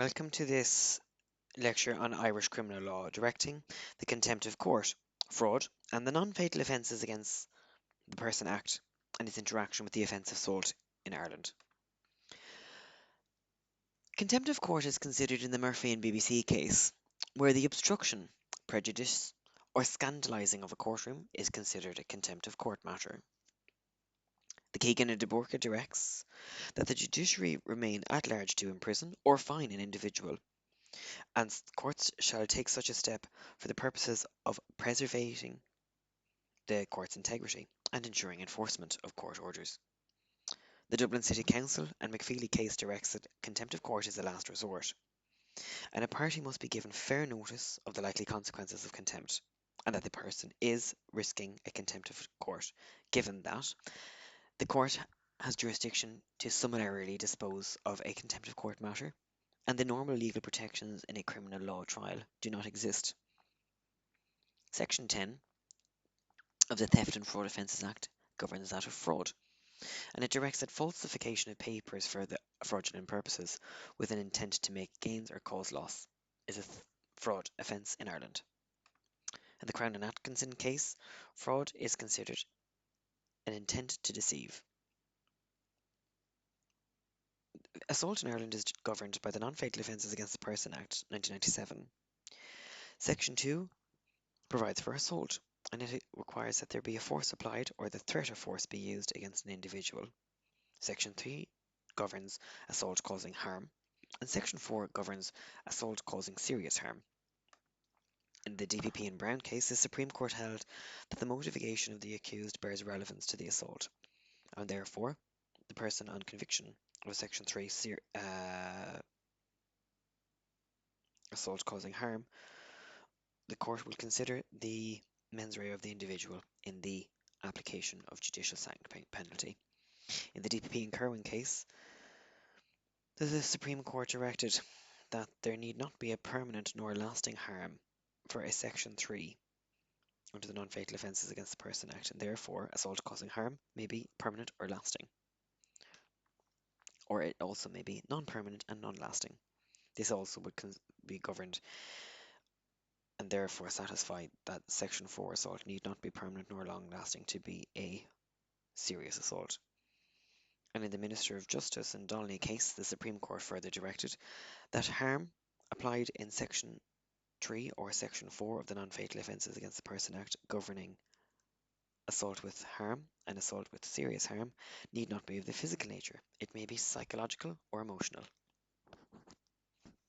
Welcome to this lecture on Irish criminal law, directing the contempt of court, fraud, and the non-fatal offences against the Person Act and its interaction with the offence of assault in Ireland. Contempt of court is considered in the Murphy and BBC case, where the obstruction, prejudice, or scandalising of a courtroom is considered a contempt of court matter. The Keegan and de Burca directs that the judiciary remain at large to imprison or fine an individual and courts shall take such a step for the purposes of preserving the court's integrity and ensuring enforcement of court orders. The Dublin City Council and McFeely case directs that contempt of court is a last resort, and a party must be given fair notice of the likely consequences of contempt, and that the person is risking a contempt of court, given that the court has jurisdiction to summarily dispose of a contempt of court matter, and the normal legal protections in a criminal law trial do not exist. Section 10 of the Theft and Fraud Offences Act governs that of fraud, and it directs that falsification of papers for the fraudulent purposes with an intent to make gains or cause loss is a fraud offence in Ireland. In the Crown and Atkinson case, fraud is considered an intent to deceive. Assault in Ireland is governed by the Non-Fatal Offences Against the Person Act 1997. Section 2 provides for assault, and it requires that there be a force applied or the threat of force be used against an individual. Section 3 governs assault causing harm, and Section 4 governs assault causing serious harm. In the DPP and Brown case, the Supreme Court held that the motivation of the accused bears relevance to the assault, and therefore the person on conviction of Section 3 assault causing harm, the court will consider the mens rea of the individual in the application of judicial penalty. In the DPP and Kerwin case, the Supreme Court directed that there need not be a permanent nor lasting harm for a Section 3 under the Non-Fatal Offences Against the Person Act, and therefore assault causing harm may be permanent or lasting, or it also may be non-permanent and non-lasting. This also would be governed and therefore satisfy that Section 4 assault need not be permanent nor long-lasting to be a serious assault. And in the Minister of Justice and Donnelly case, the Supreme Court further directed that harm applied in Section 3 or Section 4 of the Non-Fatal Offences Against the Person Act governing assault with harm and assault with serious harm need not be of the physical nature. It may be psychological or emotional.